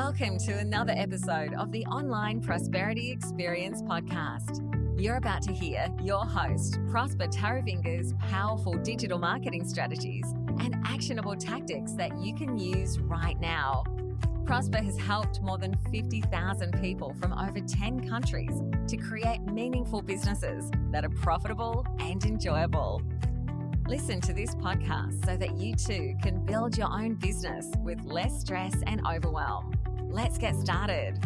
Welcome to another episode of the Online Prosperity Experience podcast. You're about to hear your host, Prosper Taravinga's powerful digital marketing strategies and actionable tactics that you can use right now. Prosper has helped more than 50,000 people from over 10 countries to create meaningful businesses that are profitable and enjoyable. Listen to this podcast so that you too can build your own business with less stress and overwhelm. Let's get started.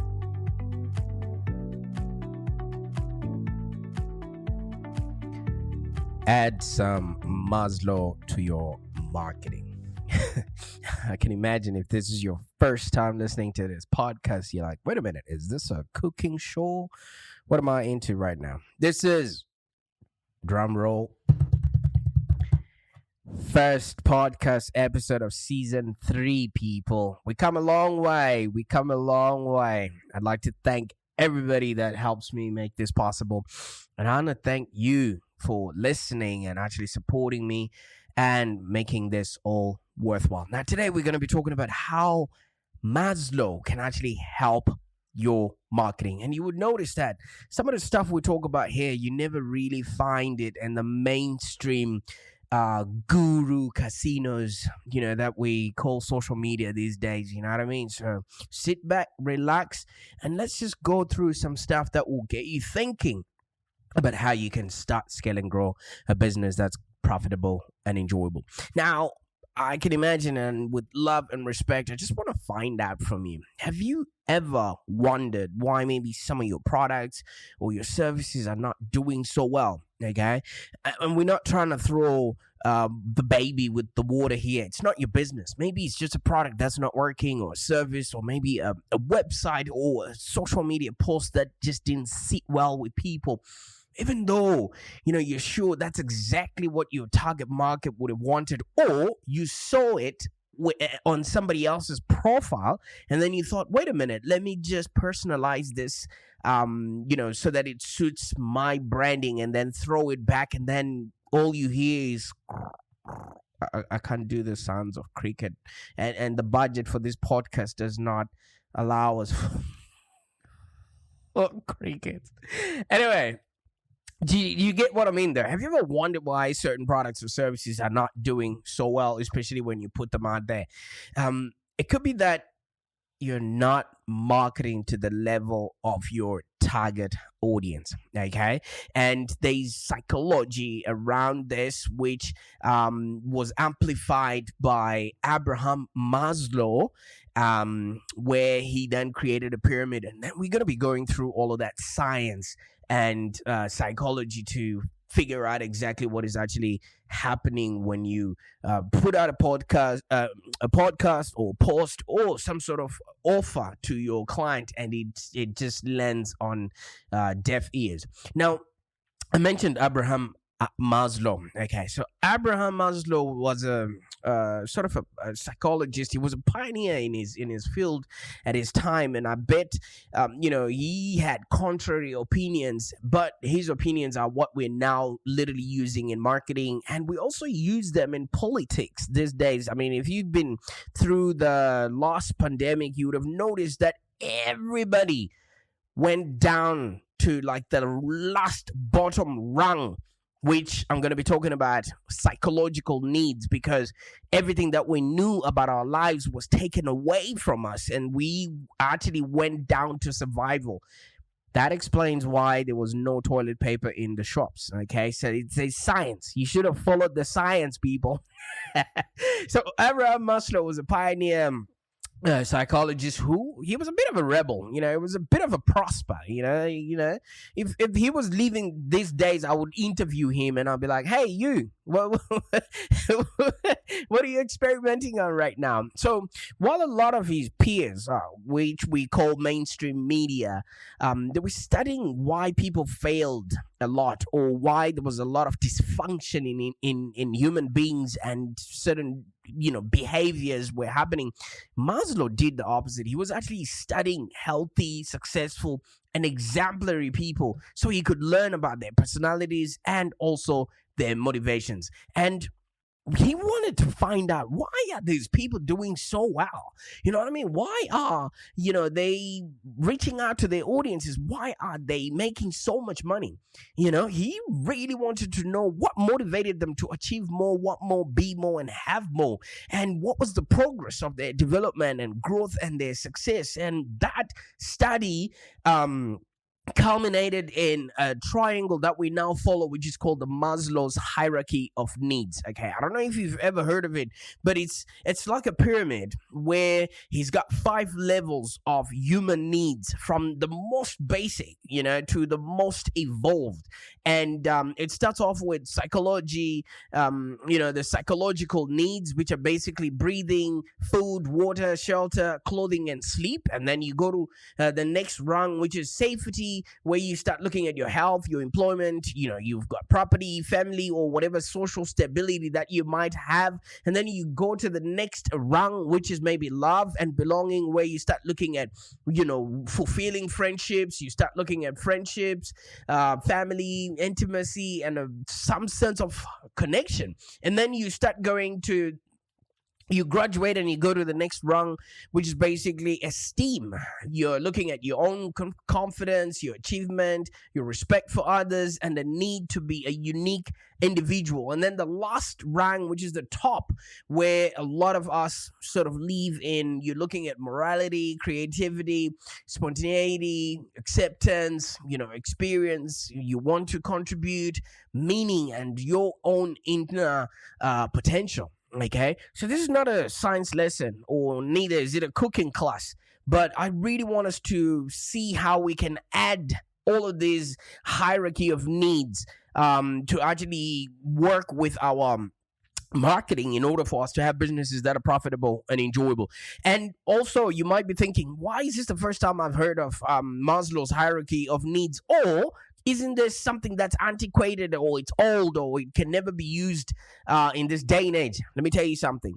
Add some Maslow to your marketing. I can imagine if this is your first time listening to this podcast, you're like, wait a minute, is this a cooking show? What am I into right now? This is, drum roll, first podcast episode of season 3, people. We come a long way. I'd like to thank everybody that helps me make this possible. And I want to thank you for listening and actually supporting me and making this all worthwhile. Now, today we're going to be talking about how Maslow can actually help your marketing. And you would notice that some of the stuff we talk about here, you never really find it in the mainstream guru casinos, that we call social media these days, you know what I mean? So sit back, relax, and let's just go through some stuff that will get you thinking about how you can start, scale, and grow a business that's profitable and enjoyable. Now, I can imagine, and with love and respect, I just want to find out from you. Have you ever wondered why maybe some of your products or your services are not doing so well? Okay. And we're not trying to throw the baby with the water here. It's not your business. Maybe it's just a product that's not working, or a service, or maybe a website or a social media post that just didn't sit well with people. Even though, you're sure that's exactly what your target market would have wanted, or you saw it on somebody else's profile, and then you thought, wait a minute, let me just personalize this, so that it suits my branding, and then throw it back, and then all you hear is, I can't do the sounds of cricket, and the budget for this podcast does not allow us for cricket. Anyway, do you get what I mean there? Have you ever wondered why certain products or services are not doing so well, especially when you put them out there? It could be that you're not marketing to the level of your target audience, okay? And there's psychology around this, which was amplified by Abraham Maslow, where he then created a pyramid. And then we're going to be going through all of that science and psychology to figure out exactly what is actually happening when you put out a podcast or post or some sort of offer to your client, and it just lands on deaf ears. Now, I mentioned Abraham Maslow. Okay, so Abraham Maslow was a sort of a psychologist. He was a pioneer in his field at his time, and I bet he had contrary opinions, but his opinions are what we're now literally using in marketing, and we also use them in politics these days. I mean, if you've been through the last pandemic, you would have noticed that everybody went down to like the last bottom rung, which I'm going to be talking about psychological needs, because everything that we knew about our lives was taken away from us, and we actually went down to survival. That explains why there was no toilet paper in the shops, okay? So it's a science. You should have followed the science, people. So Abraham Maslow was a pioneer psychologist who he was a bit of a rebel, he was a bit of a prosper, if he was living these days, I would interview him and I'll be like, hey, you, what are you experimenting on right now? So while a lot of his peers, which we call mainstream media, they were studying why people failed a lot, or why there was a lot of dysfunction in human beings, and certain behaviors were happening, Maslow did the opposite. He was actually studying healthy, successful, and exemplary people so he could learn about their personalities and also their motivations. And he wanted to find out, why are these people doing so well? You know what I mean? Why are, they reaching out to their audiences? Why are they making so much money? He really wanted to know what motivated them to achieve more, want more, be more, and have more. And what was the progress of their development and growth and their success. And that study, culminated in a triangle that we now follow, which is called the Maslow's hierarchy of needs. Okay, I don't know if you've ever heard of it, but it's like a pyramid where he's got 5 levels of human needs, from the most basic, to the most evolved. And it starts off with psychology, the psychological needs, which are basically breathing, food, water, shelter, clothing, and sleep. And then you go to the next rung, which is safety, where you start looking at your health, your employment, you've got property, family, or whatever social stability that you might have. And then you go to the next rung, which is maybe love and belonging, where you start looking at, fulfilling friendships. You start looking at friendships, family, intimacy, and some sense of connection. And then you start going to, you graduate and you go to the next rung, which is basically esteem. You're looking at your own confidence, your achievement, your respect for others, and the need to be a unique individual. And then the last rung, which is the top, where a lot of us sort of live in, you're looking at morality, creativity, spontaneity, acceptance, experience. You want to contribute, meaning, and your own inner potential. Okay, so this is not a science lesson, or neither is it a cooking class, but I really want us to see how we can add all of these hierarchy of needs to actually work with our marketing in order for us to have businesses that are profitable and enjoyable. And also, you might be thinking, why is this the first time I've heard of Maslow's hierarchy of needs? Or isn't this something that's antiquated, or it's old, or it can never be used in this day and age? Let me tell you something.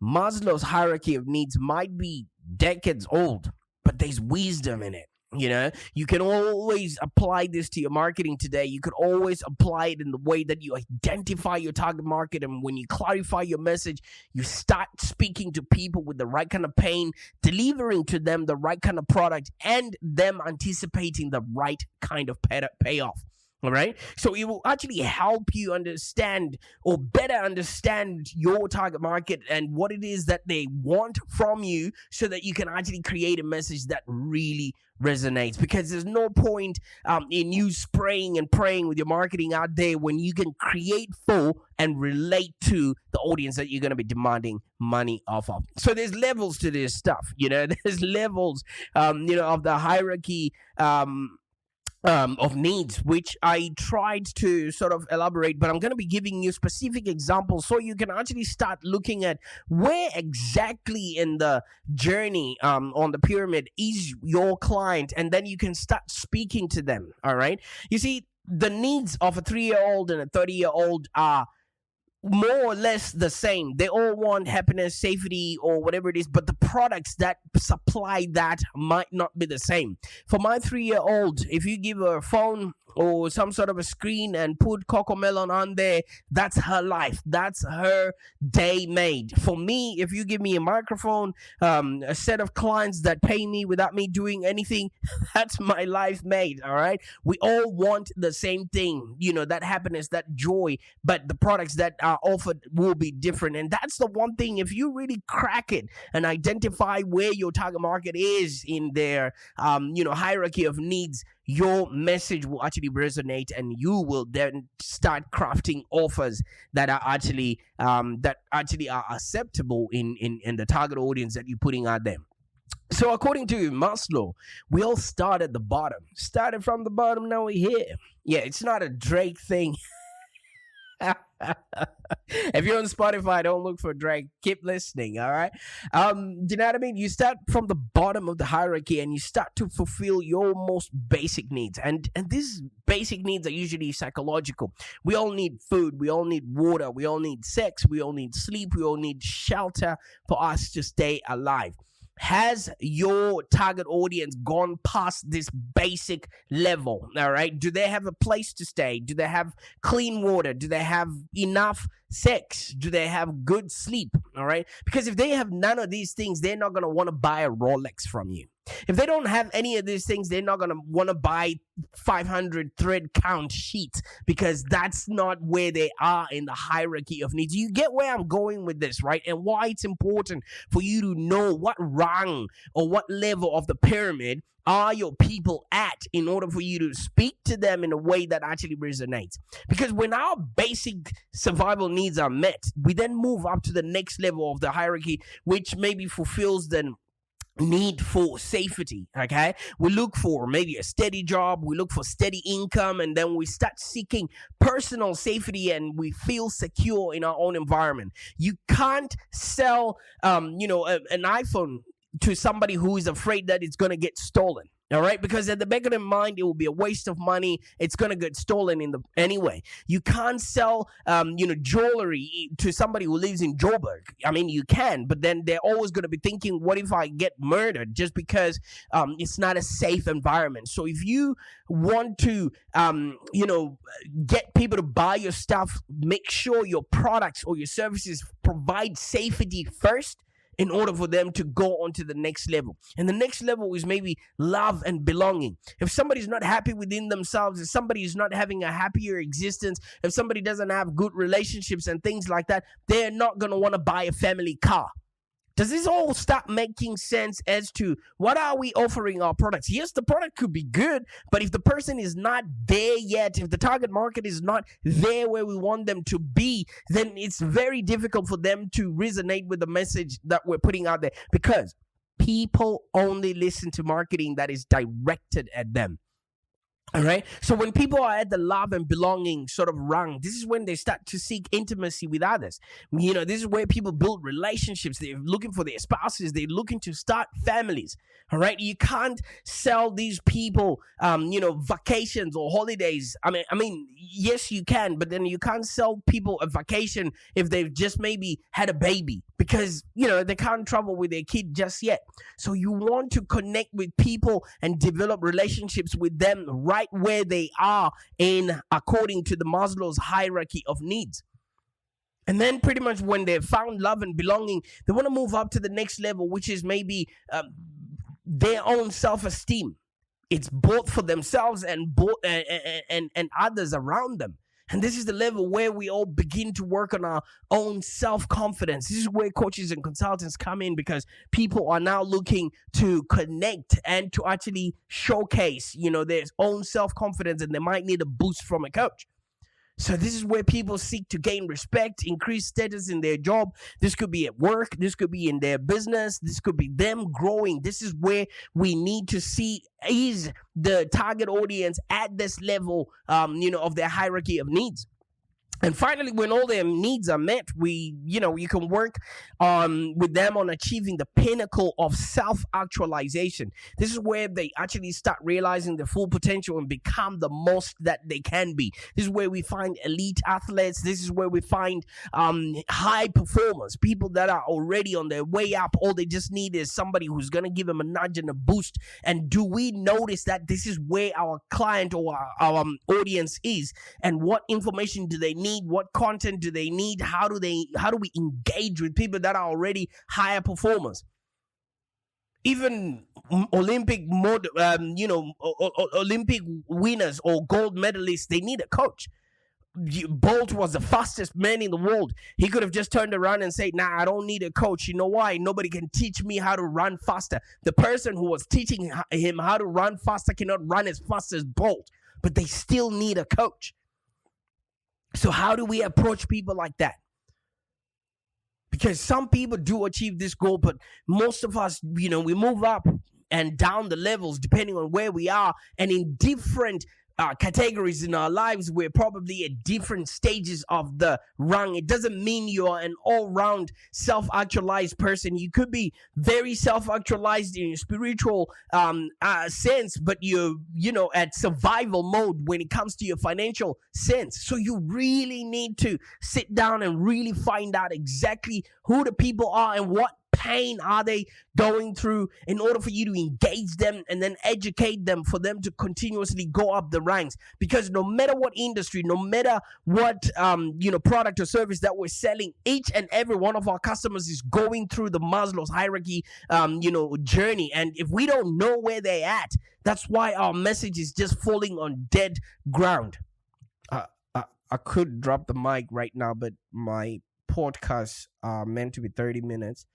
Maslow's hierarchy of needs might be decades old, but there's wisdom in it. You can always apply this to your marketing today. You could always apply it in the way that you identify your target market. And when you clarify your message, you start speaking to people with the right kind of pain, delivering to them the right kind of product, and them anticipating the right kind of payoff. All right. So it will actually help you understand, or better understand, your target market and what it is that they want from you, so that you can actually create a message that really resonates. Because there's no point in you spraying and praying with your marketing out there when you can create for and relate to the audience that you're going to be demanding money off of. So there's levels to this stuff. There's levels, of the hierarchy of needs, which I tried to sort of elaborate, but I'm going to be giving you specific examples so you can actually start looking at where exactly in the journey on the pyramid is your client, and then you can start speaking to them. All right. You see, the needs of a 3-year-old and a 30-year-old are more or less the same. They all want happiness, safety, or whatever it is, but the products that supply that might not be the same. For my 3-year-old, if you give her a phone or some sort of a screen and put Cocomelon on there, that's her life. That's her day made. For me, if you give me a microphone, a set of clients that pay me without me doing anything, that's my life made. All right. We all want the same thing, that happiness, that joy, but the products that are offered will be different. And that's the one thing, if you really crack it and identify where your target market is in their, hierarchy of needs, your message will actually resonate, and you will then start crafting offers that are actually are acceptable in the target audience that you're putting out there. So according to Maslow, we all start at the bottom. Started from the bottom, now we're here. Yeah, it's not a Drake thing. If you're on Spotify, don't look for Drake. Keep listening, all right? Do you know what I mean? You start from the bottom of the hierarchy and you start to fulfill your most basic needs. And these basic needs are usually psychological. We all need food. We all need water. We all need sex. We all need sleep. We all need shelter for us to stay alive. Has your target audience gone past this basic level? All right. Do they have a place to stay? Do they have clean water? Do they have enough sex? Do they have good sleep? All right. Because if they have none of these things, they're not going to want to buy a Rolex from you. If they don't have any of these things, they're not going to want to buy 500 thread count sheets, because that's not where they are in the hierarchy of needs. You get where I'm going with this, right? And why it's important for you to know what rung or what level of the pyramid are your people at in order for you to speak to them in a way that actually resonates. Because when our basic survival needs are met, we then move up to the next level of the hierarchy, which maybe fulfills the need for safety. Okay, we look for maybe a steady job, we look for steady income, and then we start seeking personal safety, and we feel secure in our own environment. You can't sell an iPhone to somebody who is afraid that it's going to get stolen. All right, because at the back of their mind, it will be a waste of money. It's gonna get stolen anyway. You can't sell, jewelry to somebody who lives in Joburg. I mean, you can, but then they're always gonna be thinking, "What if I get murdered?" Just because it's not a safe environment. So if you want to, get people to buy your stuff, make sure your products or your services provide safety first, in order for them to go on to the next level. And the next level is maybe love and belonging. If somebody's not happy within themselves, if somebody is not having a happier existence, if somebody doesn't have good relationships and things like that, they're not going to want to buy a family car. Does this all start making sense as to what are we offering our products? Yes, the product could be good, but if the person is not there yet, if the target market is not there where we want them to be, then it's very difficult for them to resonate with the message that we're putting out there, because people only listen to marketing that is directed at them. All right. So when people are at the love and belonging sort of rung, this is when they start to seek intimacy with others. This is where people build relationships. They're looking for their spouses. They're looking to start families. All right. You can't sell these people, vacations or holidays. I mean, yes, you can, but then you can't sell people a vacation if they've just maybe had a baby, because, they can't travel with their kid just yet. So you want to connect with people and develop relationships with them right where they are according to the Maslow's hierarchy of needs. And then pretty much when they've found love and belonging, they want to move up to the next level, which is maybe their own self-esteem. It's both for themselves and others around them. And this is the level where we all begin to work on our own self-confidence. This is where coaches and consultants come in, because people are now looking to connect and to actually showcase, their own self-confidence, and they might need a boost from a coach. So this is where people seek to gain respect, increase status in their job. This could be at work. This could be in their business. This could be them growing. This is where we need to see, is the target audience at this level, of their hierarchy of needs. And finally, when all their needs are met, you can work with them on achieving the pinnacle of self-actualization. This is where they actually start realizing their full potential and become the most that they can be. This is where we find elite athletes. This is where we find high performers, people that are already on their way up. All they just need is somebody who's going to give them a nudge and a boost. And do we notice that this is where our client or our audience is? And what information do they need? What content do they need? How do we engage with people that are already higher performers? Even Olympic Olympic winners or gold medalists, they need a coach. Bolt was the fastest man in the world. He could have just turned around and said, "Nah, I don't need a coach." You know why? Nobody can teach me how to run faster. The person who was teaching him how to run faster cannot run as fast as Bolt, but they still need a coach. So how do we approach people like that? Because some people do achieve this goal, but most of us, we move up and down the levels depending on where we are, and in different categories in our lives, we're probably at different stages of the rung. It doesn't mean you're an all-round self-actualized person. You could be very self-actualized in your spiritual sense, but you're, at survival mode when it comes to your financial sense. So you really need to sit down and really find out exactly who the people are and what pain are they going through in order for you to engage them and then educate them for them to continuously go up the ranks? Because no matter what industry, no matter what product or service that we're selling, each and every one of our customers is going through the Maslow's hierarchy journey. And if we don't know where they're at, that's why our message is just falling on dead ground. I could drop the mic right now, but my podcasts are meant to be 30 minutes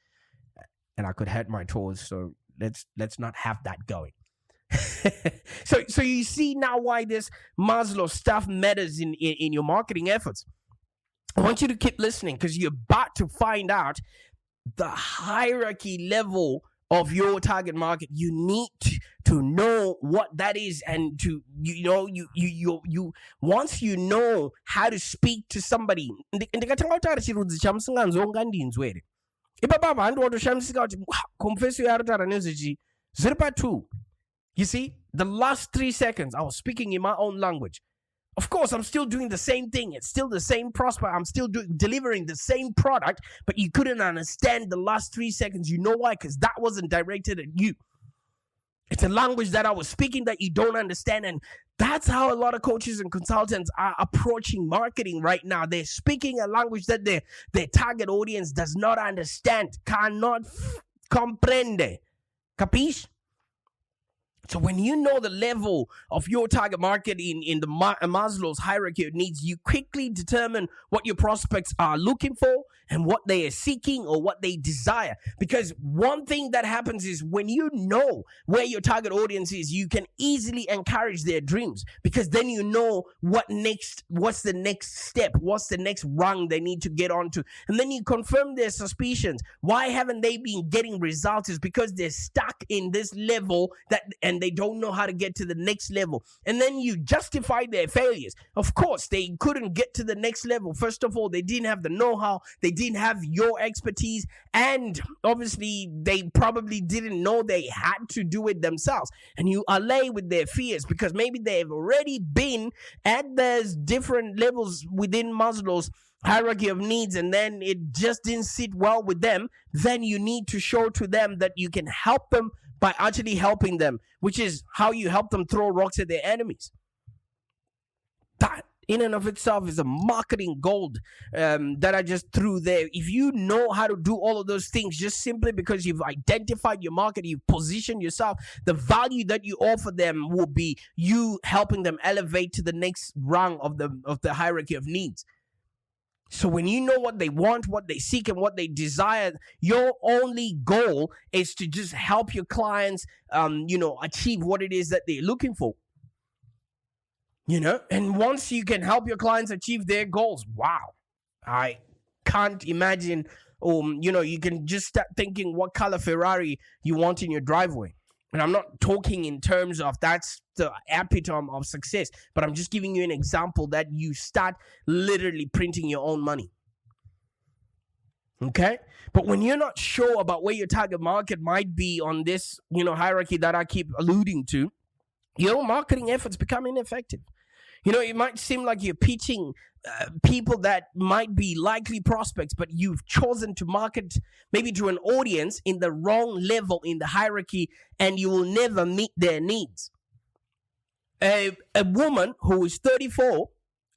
and I could hurt my toes, so let's not have that going. so you see now why this Maslow stuff matters in your marketing efforts. I want you to keep listening, because you're about to find out the hierarchy level of your target market. You need to know what that is, and to you once you know how to speak to somebody. Ndikatanga kutaura chirudzi chamusinganzonga ndinzwere ipapa vanhu watoshamisa kuti confess yarotara nezvechi zviri pa2. You see, the last 3 seconds I was speaking in my own language. Of course, I'm still doing the same thing. It's still the same prospect. I'm still delivering the same product, but you couldn't understand the last 3 seconds. You know why? Because that wasn't directed at you. It's a language that I was speaking that you don't understand. And that's how a lot of coaches and consultants are approaching marketing right now. They're speaking a language that their target audience does not understand, cannot comprende. Capiche? So when you know the level of your target market in the Maslow's hierarchy of needs, you quickly determine what your prospects are looking for and what they are seeking or what they desire. Because one thing that happens is when you know where your target audience is, you can easily encourage their dreams, because then you know what's the next step, what's the next rung they need to get onto. And then you confirm their suspicions. Why haven't they been getting results? Is because they're stuck in this level and they don't know how to get to the next level. And then you justify their failures. Of course, they couldn't get to the next level. First of all, they didn't have the know-how. They didn't have your expertise. And obviously, they probably didn't know they had to do it themselves. And you allay with their fears, because maybe they've already been at those different levels within Maslow's hierarchy of needs, and then it just didn't sit well with them. Then you need to show to them that you can help them by actually helping them, which is how you help them throw rocks at their enemies. That in and of itself is a marketing gold that I just threw there. If you know how to do all of those things, just simply because you've identified your market, you've positioned yourself, the value that you offer them will be you helping them elevate to the next rung of the hierarchy of needs. So when you know what they want, what they seek, and what they desire, your only goal is to just help your clients, achieve what it is that they're looking for. And once you can help your clients achieve their goals, wow, I can't imagine. You can just start thinking what color Ferrari you want in your driveway. And I'm not talking in terms of that's the epitome of success, but I'm just giving you an example that you start literally printing your own money. Okay? But when you're not sure about where your target market might be on this, hierarchy that I keep alluding to, your marketing efforts become ineffective. It might seem like you're pitching people that might be likely prospects, but you've chosen to market maybe to an audience in the wrong level in the hierarchy, and you will never meet their needs. A woman who is 34,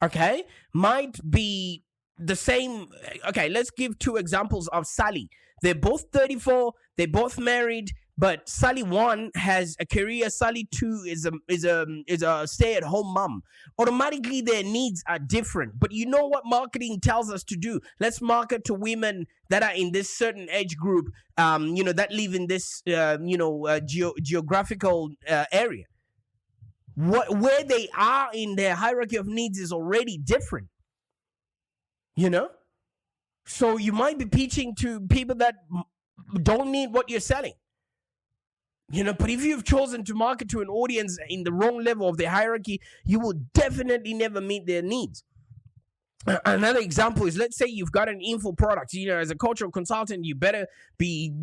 okay, might be the same. Okay, let's give 2 examples of Sally. They're both 34, they're both married, but Sally 1 has a career, Sally 2 is a stay-at-home mom. Automatically, their needs are different. But you know what marketing tells us to do? Let's market to women that are in this certain age group, that live in this, geographical area. Where they are in their hierarchy of needs is already different. So you might be pitching to people that don't need what you're selling. But if you've chosen to market to an audience in the wrong level of the hierarchy, you will definitely never meet their needs. Another example is, let's say you've got an info product. As a cultural consultant, you better be,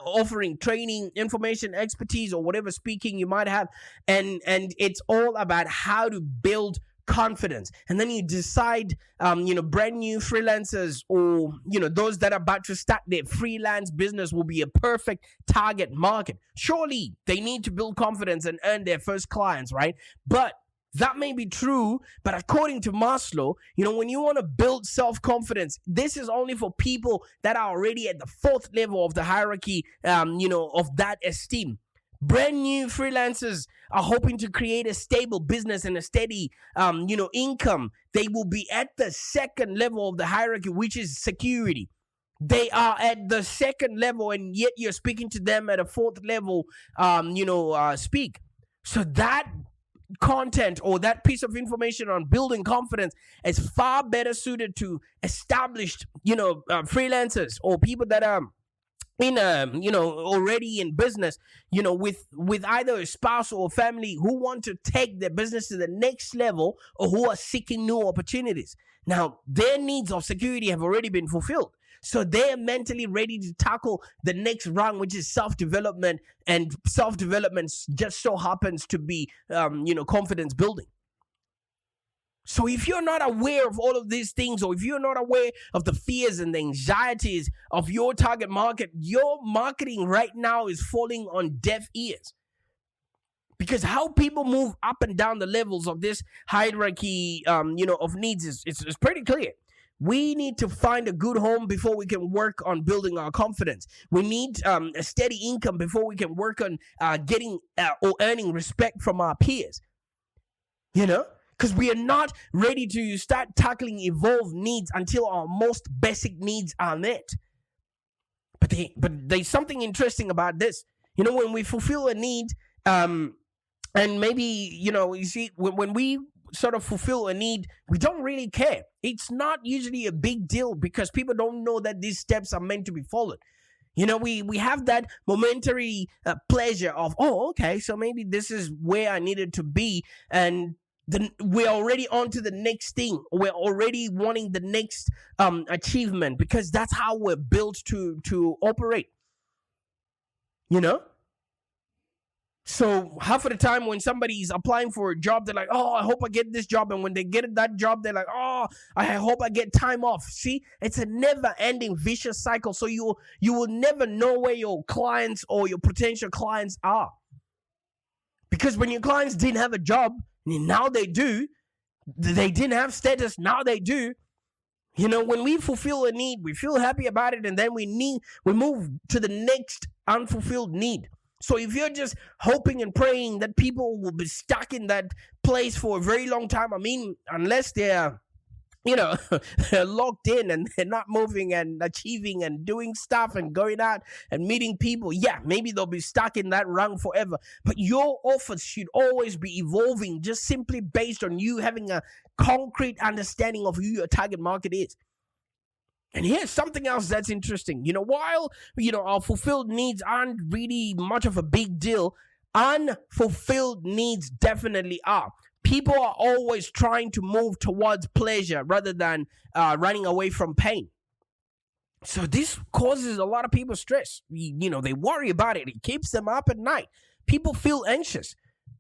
offering training, information, expertise, or whatever speaking you might have. And it's all about how to build confidence. And then you decide, brand new freelancers or, those that are about to start their freelance business will be a perfect target market. Surely they need to build confidence and earn their first clients, right? But that may be true, but according to Maslow, when you want to build self-confidence, this is only for people that are already at the fourth level of the hierarchy, of that esteem. Brand new freelancers are hoping to create a stable business and a steady, income. They will be at the second level of the hierarchy, which is security. They are at the second level, and yet you're speaking to them at a fourth level, speak. So that content or that piece of information on building confidence is far better suited to established, freelancers or people that are in already in business, with either a spouse or a family who want to take their business to the next level or who are seeking new opportunities. Now, their needs of security have already been fulfilled. So they're mentally ready to tackle the next rung, which is self-development. And self-development just so happens to be, confidence building. So if you're not aware of all of these things, or if you're not aware of the fears and the anxieties of your target market, your marketing right now is falling on deaf ears. Because how people move up and down the levels of this hierarchy, of needs is pretty clear. We need to find a good home before we can work on building our confidence. We need a steady income before we can work on getting or earning respect from our peers. Because we are not ready to start tackling evolved needs until our most basic needs are met. But there's something interesting about this. When we fulfill a need, and maybe, you see, when we sort of fulfill a need, we don't really care. It's not usually a big deal because people don't know that these steps are meant to be followed. We have that momentary pleasure of, okay, so maybe this is where I needed to be, and then we're already on to the next thing. We're already wanting the next achievement because that's how we're built to operate. So half of the time when somebody's applying for a job, they're like, I hope I get this job. And when they get that job, they're like, I hope I get time off. See, it's a never-ending vicious cycle. So you will never know where your clients or your potential clients are. Because when your clients didn't have a job, now they do. They didn't have status, now they do. When we fulfill a need, we feel happy about it, and then we move to the next unfulfilled need. So if you're just hoping and praying that people will be stuck in that place for a very long time, unless they're, they're locked in and they're not moving and achieving and doing stuff and going out and meeting people, maybe they'll be stuck in that rung forever. But your offers should always be evolving, just simply based on you having a concrete understanding of who your target market is. And here's something else that's interesting. While, our fulfilled needs aren't really much of a big deal, unfulfilled needs definitely are. People are always trying to move towards pleasure rather than running away from pain. So this causes a lot of people stress. They worry about it. It keeps them up at night. People feel anxious.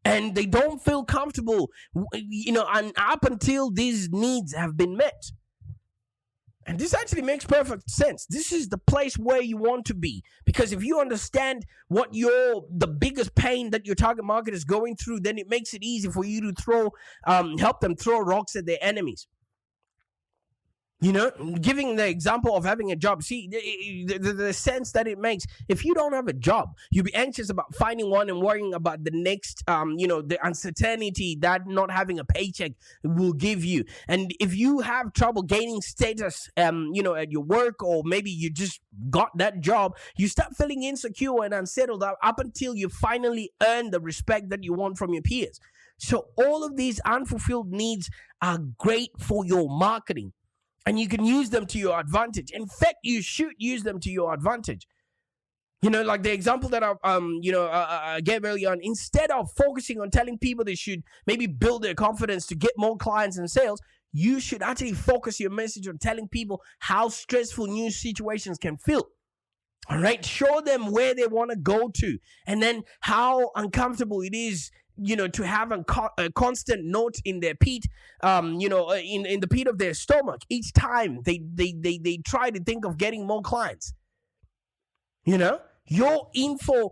And they don't feel comfortable, and up until these needs have been met. And this actually makes perfect sense. This is the place where you want to be. Because if you understand what the biggest pain that your target market is going through, then it makes it easy for you to help them throw rocks at their enemies. Giving the example of having a job. See, the sense that it makes, if you don't have a job, you'll be anxious about finding one and worrying about the next, the uncertainty that not having a paycheck will give you. And if you have trouble gaining status, at your work, or maybe you just got that job, you start feeling insecure and unsettled up until you finally earn the respect that you want from your peers. So all of these unfulfilled needs are great for your marketing. And you can use them to your advantage. In fact, you should use them to your advantage. Like the example that I gave earlier on. Instead of focusing on telling people they should maybe build their confidence to get more clients and sales, you should actually focus your message on telling people how stressful new situations can feel. All right? Show them where they want to go to, and then how uncomfortable it is to have a constant note in their pit, in the pit of their stomach each time they try to think of getting more clients. Your info,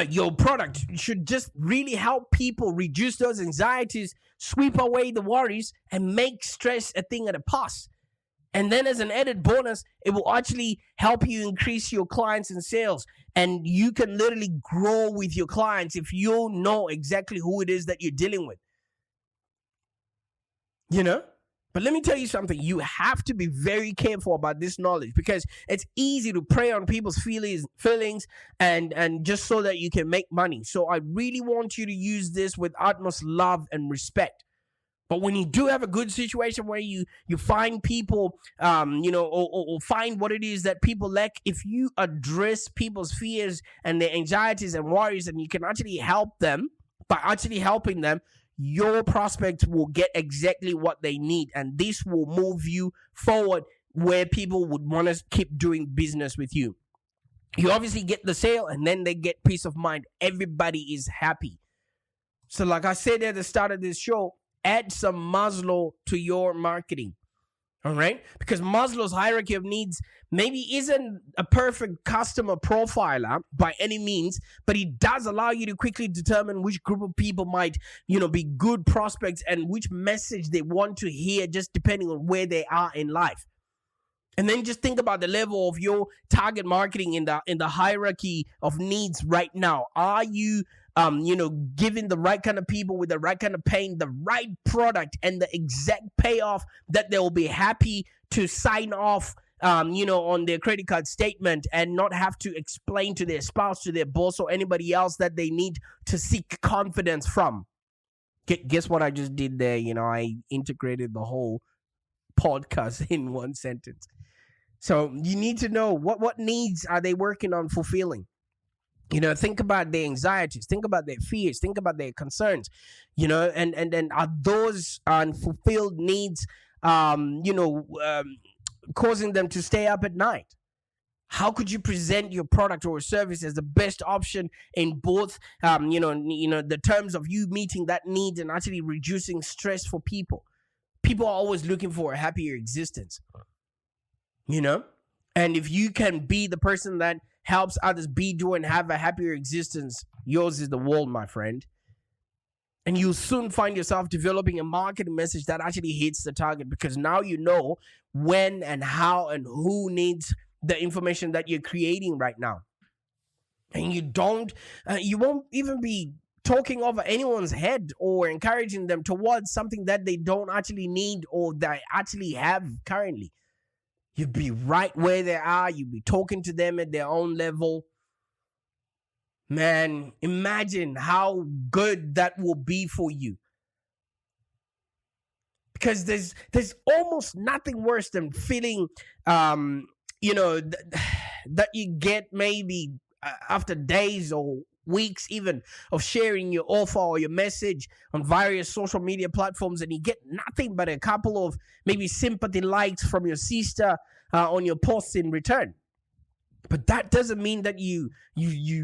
your product should just really help people reduce those anxieties, sweep away the worries, and make stress a thing of the past. And then as an added bonus, it will actually help you increase your clients and sales. And you can literally grow with your clients if you know exactly who it is that you're dealing with. But let me tell you something. You have to be very careful about this knowledge, because it's easy to prey on people's feelings and just so that you can make money. So I really want you to use this with utmost love and respect. But when you do have a good situation where you find people, or find what it is that people lack, if you address people's fears and their anxieties and worries, and you can actually help them by actually helping them, your prospects will get exactly what they need. And this will move you forward where people would want to keep doing business with you. You obviously get the sale, and then they get peace of mind. Everybody is happy. So like I said at the start of this show, add some Maslow to your marketing, all right? Because Maslow's hierarchy of needs maybe isn't a perfect customer profiler by any means, but it does allow you to quickly determine which group of people might, be good prospects and which message they want to hear, just depending on where they are in life. And then just think about the level of your target marketing in the hierarchy of needs right now. Are you giving the right kind of people with the right kind of pain, the right product, and the exact payoff that they will be happy to sign off, on their credit card statement, and not have to explain to their spouse, to their boss, or anybody else that they need to seek confidence from. Guess what I just did there? I integrated the whole podcast in one sentence. So you need to know what needs are they working on fulfilling. Think about their anxieties, think about their fears, think about their concerns, and are those unfulfilled needs, causing them to stay up at night? How could you present your product or service as the best option in both, the terms of you meeting that need and actually reducing stress for people? People are always looking for a happier existence, and if you can be the person that helps others be, do, and have a happier existence, yours is the world, my friend. And you'll soon find yourself developing a marketing message that actually hits the target, because now you know when and how and who needs the information that you're creating right now. And you won't even be talking over anyone's head or encouraging them towards something that they don't actually need or they actually have currently. You'd be right where they are. You'd be talking to them at their own level. Man, imagine how good that will be for you. Because there's almost nothing worse than feeling, that you get maybe after days or weeks even of sharing your offer or your message on various social media platforms, and you get nothing but a couple of maybe sympathy likes from your sister on your posts in return. But that doesn't mean that you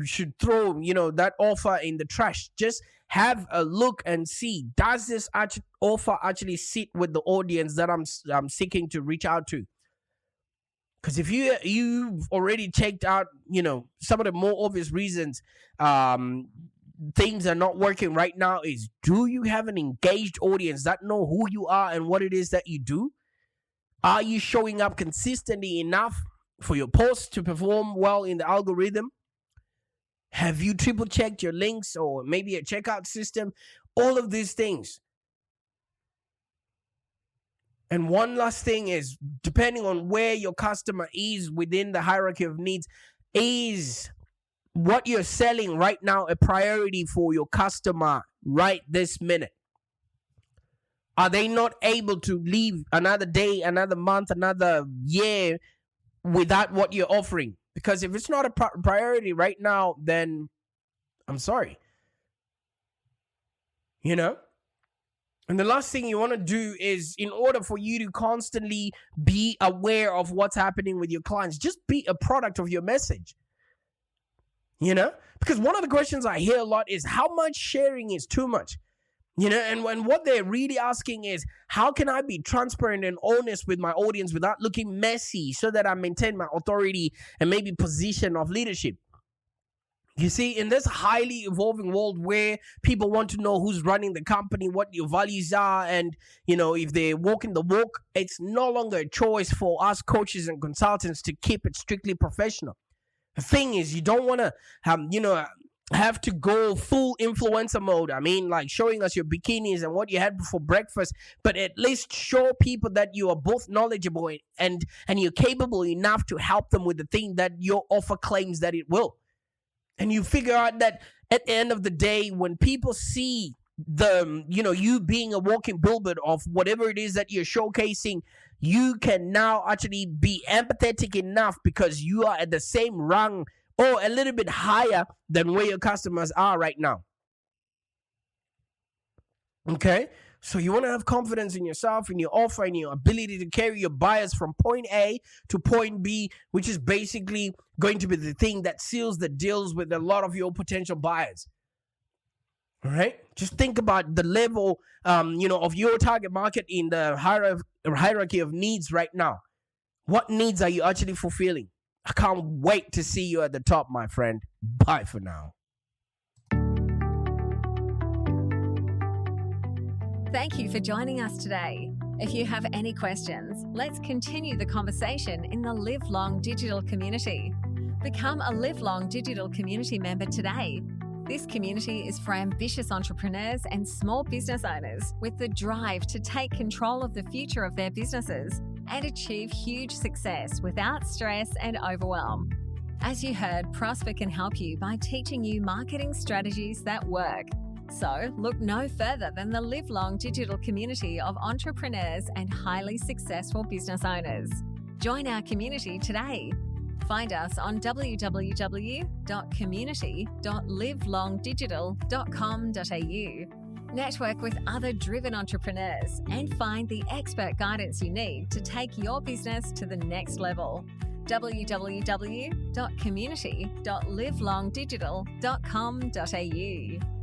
should throw that offer in the trash. Just have a look and see, does this offer actually sit with the audience that I'm seeking to reach out to? Because if you've already checked out, some of the more obvious reasons things are not working right now is, do you have an engaged audience that know who you are and what it is that you do? Are you showing up consistently enough for your posts to perform well in the algorithm? Have you triple checked your links or maybe a checkout system? All of these things. And one last thing is, depending on where your customer is within the hierarchy of needs, is what you're selling right now a priority for your customer right this minute? Are they not able to live another day, another month, another year without what you're offering? Because if it's not a priority right now, then I'm sorry. And the last thing you want to do is, in order for you to constantly be aware of what's happening with your clients, just be a product of your message. Because one of the questions I hear a lot is how much sharing is too much? And when what they're really asking is, how can I be transparent and honest with my audience without looking messy so that I maintain my authority and maybe position of leadership? You see, in this highly evolving world where people want to know who's running the company, what your values are, and, if they're walking the walk, it's no longer a choice for us coaches and consultants to keep it strictly professional. The thing is, you don't want to have to go full influencer mode. I mean, like showing us your bikinis and what you had before breakfast, but at least show people that you are both knowledgeable and you're capable enough to help them with the thing that your offer claims that it will. And you figure out that at the end of the day, when people see you being a walking billboard of whatever it is that you're showcasing, you can now actually be empathetic enough because you are at the same rung or a little bit higher than where your customers are right now. Okay? So you want to have confidence in yourself, in your offer, in your ability to carry your buyers from point A to point B, which is basically going to be the thing that seals the deals with a lot of your potential buyers. All right? Just think about the level, of your target market in the hierarchy of needs right now. What needs are you actually fulfilling? I can't wait to see you at the top, my friend. Bye for now. Thank you for joining us today. If you have any questions, let's continue the conversation in the Live Long Digital community. Become a Live Long Digital community member today. This community is for ambitious entrepreneurs and small business owners with the drive to take control of the future of their businesses and achieve huge success without stress and overwhelm. As you heard, Prosper can help you by teaching you marketing strategies that work. So look no further than the Live Long Digital community of entrepreneurs and highly successful business owners. Join our community today. Find us on www.community.livelongdigital.com.au. Network with other driven entrepreneurs and find the expert guidance you need to take your business to the next level. www.community.livelongdigital.com.au